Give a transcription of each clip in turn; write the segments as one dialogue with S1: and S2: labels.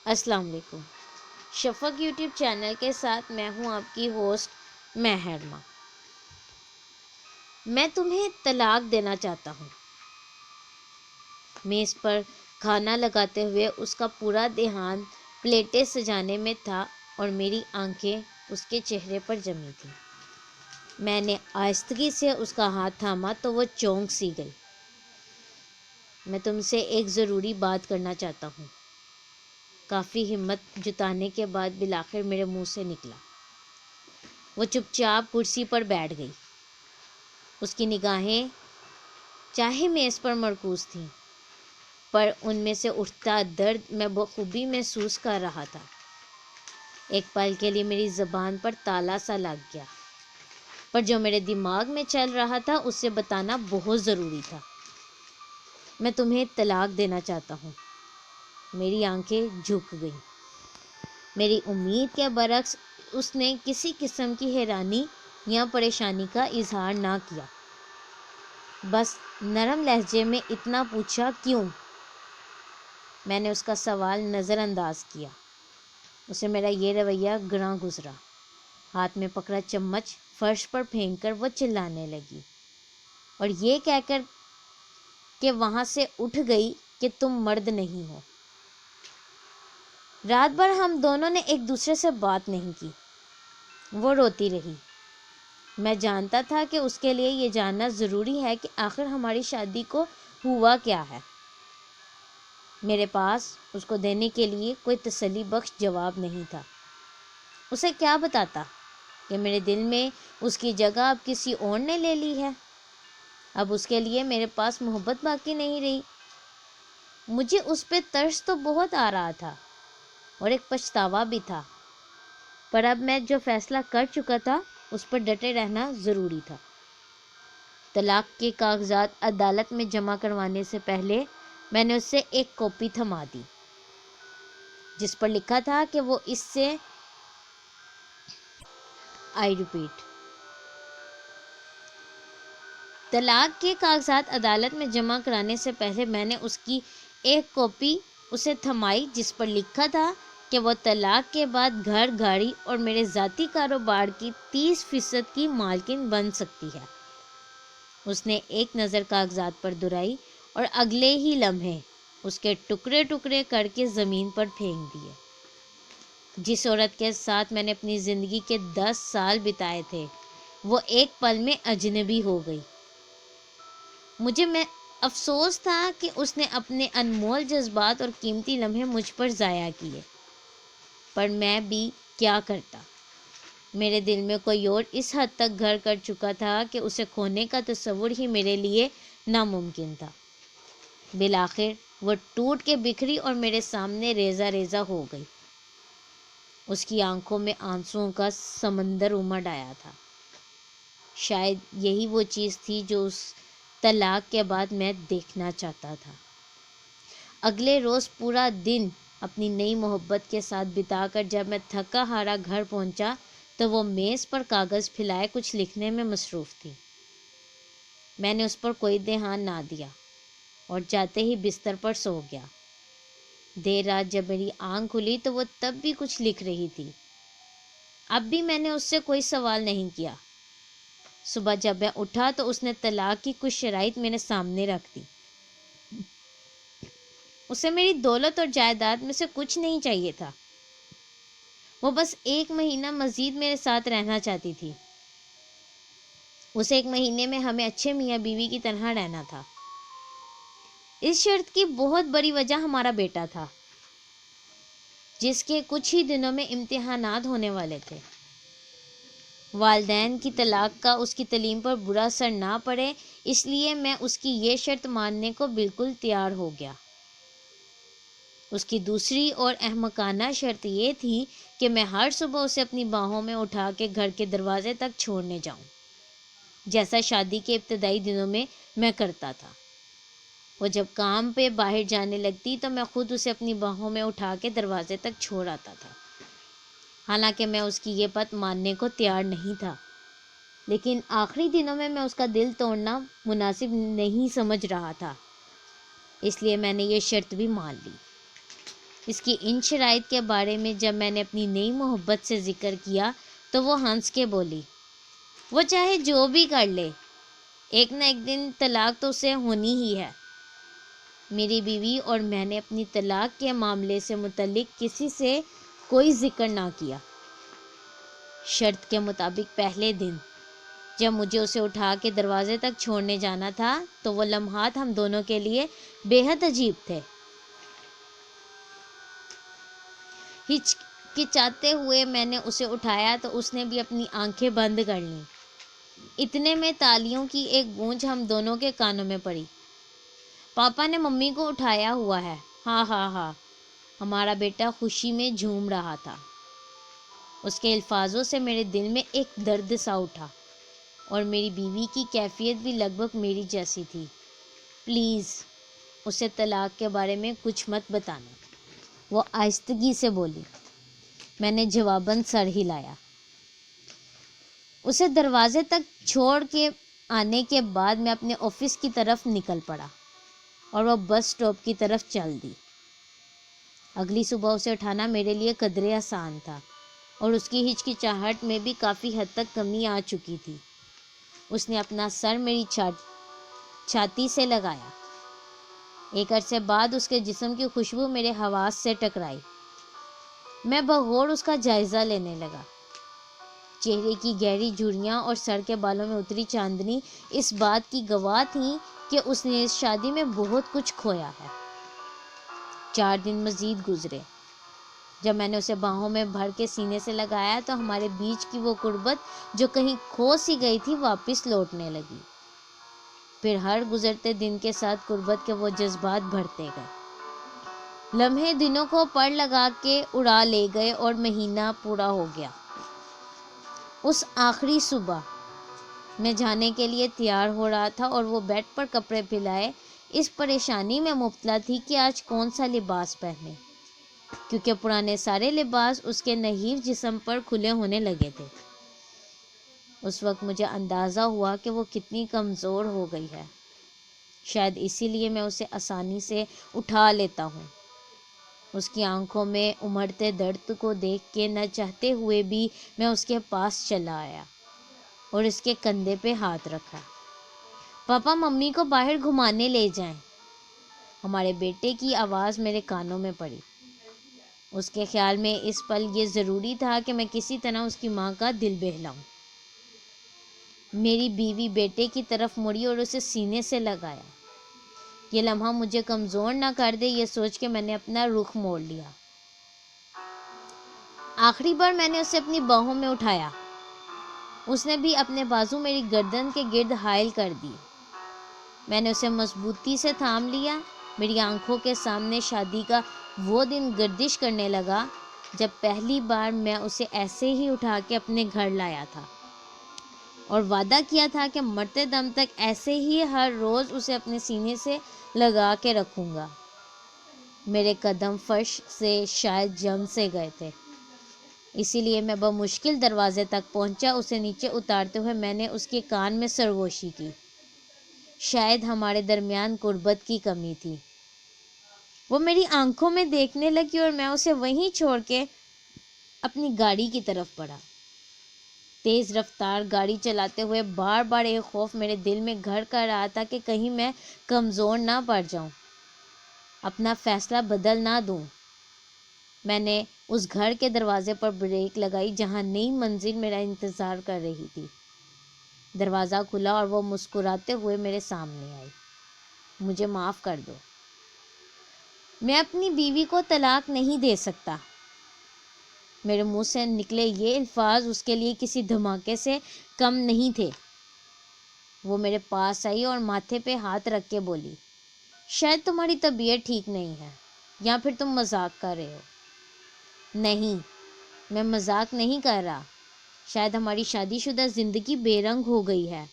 S1: السلام علیکم۔ شفق YouTube channel کے ساتھ میں ہوں آپ کی ہوسٹ محرمہ۔ میں تمہیں طلاق دینا چاہتا ہوں۔ میز پر کھانا لگاتے ہوئے اس کا پورا دھیان پلیٹیں سجانے میں تھا اور میری آنکھیں اس کے چہرے پر جمی تھیں۔ میں نے آہستگی سے اس کا ہاتھ تھاما تو وہ چونک سی گئی۔ میں تم سے ایک ضروری بات کرنا چاہتا ہوں۔ کافی ہمت جتانے کے بعد بالآخر میرے منہ سے نکلا۔ وہ چپ چاپ کرسی پر بیٹھ گئی۔ اس کی نگاہیں چاہے میز پر مرکوز تھیں، پر ان میں سے اٹھتا درد میں بخوبی محسوس کر رہا تھا۔ ایک پل کے لیے میری زبان پر تالا سا لگ گیا، پر جو میرے دماغ میں چل رہا تھا اسے بتانا بہت ضروری تھا۔ میں تمہیں طلاق دینا چاہتا ہوں۔ میری آنکھیں جھک گئیں۔ میری امید کے برعکس اس نے کسی قسم کی حیرانی یا پریشانی کا اظہار نہ کیا، بس نرم لہجے میں اتنا پوچھا، کیوں؟ میں نے اس کا سوال نظر انداز کیا۔ اسے میرا یہ رویہ گراں گزرا۔ ہاتھ میں پکڑا چمچ فرش پر پھینک کر وہ چلانے لگی، اور یہ کہہ کر کہ وہاں سے اٹھ گئی کہ تم مرد نہیں ہو۔ رات بھر ہم دونوں نے ایک دوسرے سے بات نہیں کی۔ وہ روتی رہی۔ میں جانتا تھا کہ اس کے لیے یہ جاننا ضروری ہے کہ آخر ہماری شادی کو ہوا کیا ہے۔ میرے پاس اس کو دینے کے لیے کوئی تسلی بخش جواب نہیں تھا۔ اسے کیا بتاتا کہ میرے دل میں اس کی جگہ اب کسی اور نے لے لی ہے۔ اب اس کے لیے میرے پاس محبت باقی نہیں رہی۔ مجھے اس پہ ترس تو بہت آ رہا تھا اور ایک پچھتاوا بھی تھا، پر اب میں جو فیصلہ کر چکا تھا اس پر ڈٹے رہنا ضروری تھا۔ طلاق کے کاغذات عدالت میں جمع کروانے سے پہلے میں نے اس سے ایک کاپی تھما دی، جس پر لکھا تھا کہ وہ اس سے طلاق کے کاغذات عدالت میں جمع کرانے سے پہلے میں نے اس کی ایک کاپی اسے تھمائی، جس پر لکھا تھا کہ وہ طلاق کے بعد گھر، گاڑی اور میرے ذاتی کاروبار کی 30% کی مالکن بن سکتی ہے۔ اس نے ایک نظر کاغذات پر دوڑائی اور اگلے ہی لمحے اس کے ٹکڑے ٹکڑے کر کے زمین پر پھینک دیے۔ جس عورت کے ساتھ میں نے اپنی زندگی کے 10 سال بتائے تھے، وہ ایک پل میں اجنبی ہو گئی۔ مجھے افسوس تھا کہ اس نے اپنے انمول جذبات اور قیمتی لمحے مجھ پر ضائع کیے، پر میں بھی کیا کرتا۔ میرے دل میں کوئی اور اس حد تک گھر کر چکا تھا کہ اسے کھونے کا تصور ہی میرے لیے ناممکن تھا۔ بالآخر وہ ٹوٹ کے بکھری اور میرے سامنے ریزہ ریزہ ہو گئی۔ اس کی آنکھوں میں آنسوؤں کا سمندر امڈ آیا تھا۔ شاید یہی وہ چیز تھی جو اس طلاق کے بعد میں دیکھنا چاہتا تھا۔ اگلے روز پورا دن اپنی نئی محبت کے ساتھ بتا کر جب میں تھکا ہارا گھر پہنچا تو وہ میز پر کاغذ پھیلائے کچھ لکھنے میں مصروف تھی۔ میں نے اس پر کوئی دھیان نہ دیا اور جاتے ہی بستر پر سو گیا۔ دیر رات جب میری آنکھ کھلی تو وہ تب بھی کچھ لکھ رہی تھی۔ اب بھی میں نے اس سے کوئی سوال نہیں کیا۔ صبح جب میں اٹھا تو اس نے طلاق کی کچھ شرائط میرے سامنے رکھ دی۔ اسے میری دولت اور جائیداد میں سے کچھ نہیں چاہیے تھا۔ وہ بس 1 مہینہ مزید میرے ساتھ رہنا چاہتی تھی۔ اس 1 مہینے میں ہمیں اچھے میاں بیوی کی طرح رہنا تھا۔ اس شرط کی بہت بڑی وجہ ہمارا بیٹا تھا، جس کے کچھ ہی دنوں میں امتحانات ہونے والے تھے۔ والدین کی طلاق کا اس کی تعلیم پر برا اثر نہ پڑے، اس لیے میں اس کی یہ شرط ماننے کو بالکل تیار ہو گیا۔ اس کی دوسری اور احمقانہ شرط یہ تھی کہ میں ہر صبح اسے اپنی باہوں میں اٹھا کے گھر کے دروازے تک چھوڑنے جاؤں، جیسا شادی کے ابتدائی دنوں میں کرتا تھا۔ وہ جب کام پہ باہر جانے لگتی تو میں خود اسے اپنی باہوں میں اٹھا کے دروازے تک چھوڑ آتا تھا۔ حالانکہ میں اس کی یہ بات ماننے کو تیار نہیں تھا، لیکن آخری دنوں میں اس کا دل توڑنا مناسب نہیں سمجھ رہا تھا، اس لیے میں نے یہ شرط بھی مان لی۔ اس کی ان شرائط کے بارے میں جب میں نے اپنی نئی محبت سے ذکر کیا تو وہ ہنس کے بولی، وہ چاہے جو بھی کر لے، ایک نہ ایک دن طلاق تو اسے ہونی ہی ہے۔ میری بیوی اور میں نے اپنی طلاق کے معاملے سے متعلق کسی سے کوئی ذکر نہ کیا۔ شرط کے مطابق پہلے دن جب مجھے اسے اٹھا کے دروازے تک چھوڑنے جانا تھا تو وہ لمحات ہم دونوں کے لیے بے حد عجیب تھے۔ ہچکچاتے ہوئے میں نے اسے اٹھایا تو اس نے بھی اپنی آنکھیں بند کر لیں۔ اتنے میں تالیوں کی ایک گونج ہم دونوں کے کانوں میں پڑی۔ پاپا نے ممی کو اٹھایا ہوا ہے، ہاں ہاں ہاں۔ ہمارا بیٹا خوشی میں جھوم رہا تھا۔ اس کے الفاظوں سے میرے دل میں ایک درد سا اٹھا، اور میری بیوی کی کیفیت بھی لگ بھگ میری جیسی تھی۔ پلیز اسے طلاق کے بارے میں کچھ مت بتانا، وہ آہستگی سے بولی۔ میں نے جواباً سر ہلایا۔ اسے دروازے تک چھوڑ کے آنے کے بعد میں اپنے آفس کی طرف نکل پڑا اور وہ بس سٹاپ کی طرف چل دی۔ اگلی صبح اسے اٹھانا میرے لیے قدرے آسان تھا، اور اس کی ہچکچاہٹ میں بھی کافی حد تک کمی آ چکی تھی۔ اس نے اپنا سر میری چھاتی سے لگایا۔ ایک عرصے بعد اس کے جسم کی خوشبو میرے حواس سے ٹکرائی۔ میں بغور اس کا جائزہ لینے لگا۔ چہرے کی گہری جھریاں اور سر کے بالوں میں اتری چاندنی اس بات کی گواہ تھیں کہ اس نے اس شادی میں بہت کچھ کھویا ہے۔ 4 دن مزید گزرے۔ جب میں نے اسے باہوں میں بھر کے سینے سے لگایا تو ہمارے بیچ کی وہ قربت جو کہیں کھو سی گئی تھی واپس لوٹنے لگی۔ پھر ہر گزرتے دن کے ساتھ قربت کے وہ جذبات بڑھتے گئے۔ لمحے دنوں کو پر لگا کے اڑا لے گئے اور مہینہ پورا ہو گیا۔ اس آخری صبح میں جانے کے لیے تیار ہو رہا تھا اور وہ بیڈ پر کپڑے پھیلائے اس پریشانی میں مبتلا تھی کہ آج کون سا لباس پہنے، کیونکہ پرانے سارے لباس اس کے نحیف جسم پر کھلے ہونے لگے تھے۔ اس وقت مجھے اندازہ ہوا کہ وہ کتنی کمزور ہو گئی ہے۔ شاید اسی لیے میں اسے آسانی سے اٹھا لیتا ہوں۔ اس کی آنکھوں میں امڑتے درد کو دیکھ کے نہ چاہتے ہوئے بھی میں اس کے پاس چلا آیا اور اس کے کندھے پہ ہاتھ رکھا۔ پاپا ممی کو باہر گھمانے لے جائیں۔ ہمارے بیٹے کی آواز میرے کانوں میں پڑی۔ اس کے خیال میں اس پل یہ ضروری تھا کہ میں کسی طرح اس کی ماں کا دل بہلاؤں۔ میری بیوی بیٹے کی طرف مڑی اور اسے سینے سے لگایا۔ یہ لمحہ مجھے کمزور نہ کر دے یہ سوچ کے میں نے اپنا رخ موڑ لیا۔ آخری بار میں نے اسے اپنی باہوں میں اٹھایا۔ اس نے بھی اپنے بازو میری گردن کے گرد حائل کر دی۔ میں نے اسے مضبوطی سے تھام لیا۔ میری آنکھوں کے سامنے شادی کا وہ دن گردش کرنے لگا جب پہلی بار میں اسے ایسے ہی اٹھا کے اپنے گھر لایا تھا، اور وعدہ کیا تھا کہ مرتے دم تک ایسے ہی ہر روز اسے اپنے سینے سے لگا کے رکھوں گا۔ میرے قدم فرش سے شاید جم سے گئے تھے، اسی لیے میں بمشکل دروازے تک پہنچا۔ اسے نیچے اتارتے ہوئے میں نے اس کے کان میں سرگوشی کی۔ شاید ہمارے درمیان قربت کی کمی تھی۔ وہ میری آنکھوں میں دیکھنے لگی اور میں اسے وہیں چھوڑ کے اپنی گاڑی کی طرف بڑھا۔ تیز رفتار گاڑی چلاتے ہوئے بار بار ایک خوف میرے دل میں گھر کر رہا تھا کہ کہیں میں کمزور نہ پڑ جاؤں، اپنا فیصلہ بدل نہ دوں۔ میں نے اس گھر کے دروازے پر بریک لگائی جہاں نئی منزل میرا انتظار کر رہی تھی۔ دروازہ کھلا اور وہ مسکراتے ہوئے میرے سامنے آئی۔ مجھے معاف کر دو، میں اپنی بیوی کو طلاق نہیں دے سکتا۔ میرے منہ سے نکلے یہ الفاظ اس کے لیے کسی دھماکے سے کم نہیں تھے۔ وہ میرے پاس آئی اور ماتھے پہ ہاتھ رکھ کے بولی، شاید تمہاری طبیعت ٹھیک نہیں ہے، یا پھر تم مذاق کر رہے ہو۔ نہیں، میں مذاق نہیں کر رہا۔ شاید ہماری شادی شدہ زندگی بے رنگ ہو گئی ہے،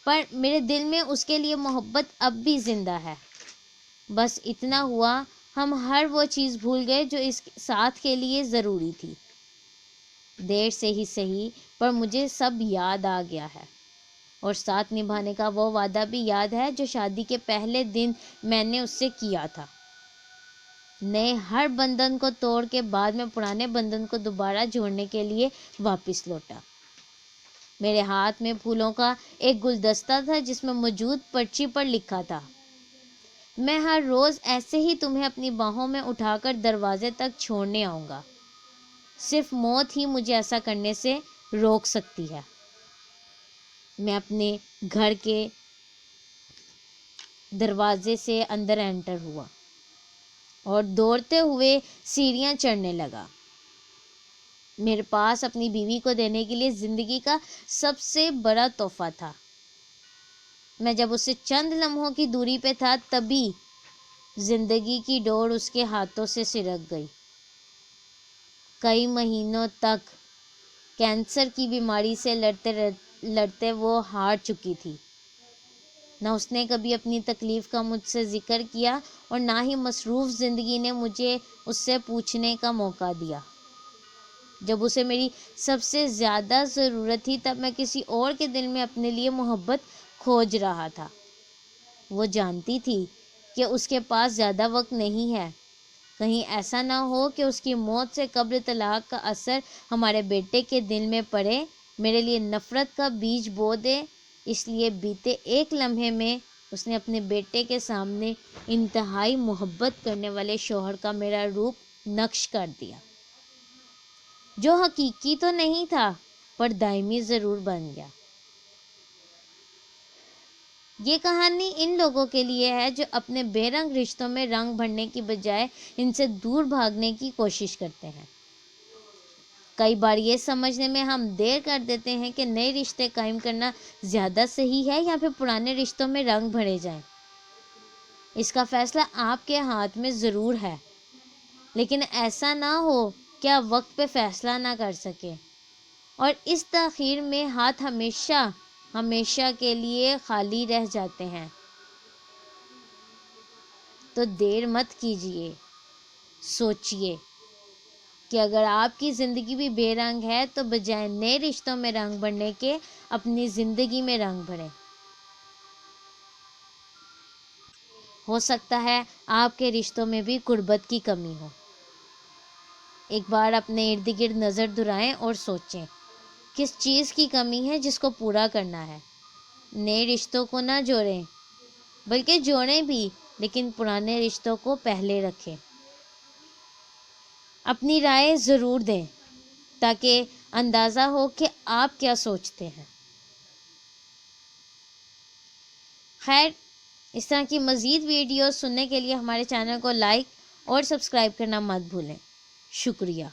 S1: پر میرے دل میں اس کے لیے محبت اب بھی زندہ ہے۔ بس اتنا ہوا، ہم ہر وہ چیز بھول گئے جو اس ساتھ کے لیے ضروری تھی۔ دیر سے ہی صحیح، پر مجھے سب یاد آ گیا ہے، اور ساتھ نبھانے کا وہ وعدہ بھی یاد ہے جو شادی کے پہلے دن میں نے اس سے کیا تھا۔ نئے ہر بندھن کو توڑ کے بعد میں پرانے بندھن کو دوبارہ جوڑنے کے لیے واپس لوٹا۔ میرے ہاتھ میں پھولوں کا ایک گلدستہ تھا جس میں موجود پرچی پر لکھا تھا، میں ہر روز ایسے ہی تمہیں اپنی باہوں میں اٹھا کر دروازے تک چھوڑنے آؤں گا، صرف موت ہی مجھے ایسا کرنے سے روک سکتی ہے۔ میں اپنے گھر کے دروازے سے اندر انٹر ہوا اور دوڑتے ہوئے سیڑھیاں چڑھنے لگا۔ میرے پاس اپنی بیوی کو دینے کے لیے زندگی کا سب سے بڑا تحفہ تھا۔ میں جب اس سے چند لمحوں کی دوری پہ تھا تبھی زندگی کی ڈور اس کے ہاتھوں سے سرک گئی۔ کئی مہینوں تک کینسر کی بیماری سے لڑتے وہ ہار چکی تھی۔ نہ اس نے کبھی اپنی تکلیف کا مجھ سے ذکر کیا اور نہ ہی مصروف زندگی نے مجھے اس سے پوچھنے کا موقع دیا۔ جب اسے میری سب سے زیادہ ضرورت تھی تب میں کسی اور کے دل میں اپنے لیے محبت کھوج رہا تھا۔ وہ جانتی تھی کہ اس کے پاس زیادہ وقت نہیں ہے، کہیں ایسا نہ ہو کہ اس کی موت سے قبل طلاق کا اثر ہمارے بیٹے کے دل میں پڑے، میرے لیے نفرت کا بیج بو دے۔ اس لیے بیتے ایک لمحے میں اس نے اپنے بیٹے کے سامنے انتہائی محبت کرنے والے شوہر کا میرا روپ نقش کر دیا، جو حقیقی تو نہیں تھا پر دائمی ضرور بن گیا۔ یہ کہانی ان لوگوں کے لیے ہے جو اپنے بے رنگ رشتوں میں رنگ بھرنے کی بجائے ان سے دور بھاگنے کی کوشش کرتے ہیں۔ کئی بار یہ سمجھنے میں ہم دیر کر دیتے ہیں کہ نئے رشتے قائم کرنا زیادہ صحیح ہے یا پھر پرانے رشتوں میں رنگ بھرے جائیں۔ اس کا فیصلہ آپ کے ہاتھ میں ضرور ہے، لیکن ایسا نہ ہو کہ آپ وقت پہ فیصلہ نہ کر سکیں اور اس تاخیر میں ہاتھ ہمیشہ کے لیے خالی رہ جاتے ہیں۔ تو دیر مت کیجیے، سوچیے کہ اگر آپ کی زندگی بھی بے رنگ ہے تو بجائے نئے رشتوں میں رنگ بھرنے کے اپنی زندگی میں رنگ بھریں۔ ہو سکتا ہے آپ کے رشتوں میں بھی قربت کی کمی ہو۔ ایک بار اپنے ارد گرد نظر دورائیں اور سوچیں کس چیز کی کمی ہے جس کو پورا کرنا ہے۔ نئے رشتوں کو نہ جوڑیں بلکہ جوڑیں بھی، لیکن پرانے رشتوں کو پہلے رکھیں۔ اپنی رائے ضرور دیں تاکہ اندازہ ہو کہ آپ کیا سوچتے ہیں۔ خیر، اس طرح کی مزید ویڈیوز سننے کے لیے ہمارے چینل کو لائک اور سبسکرائب کرنا مت بھولیں۔ شکریہ۔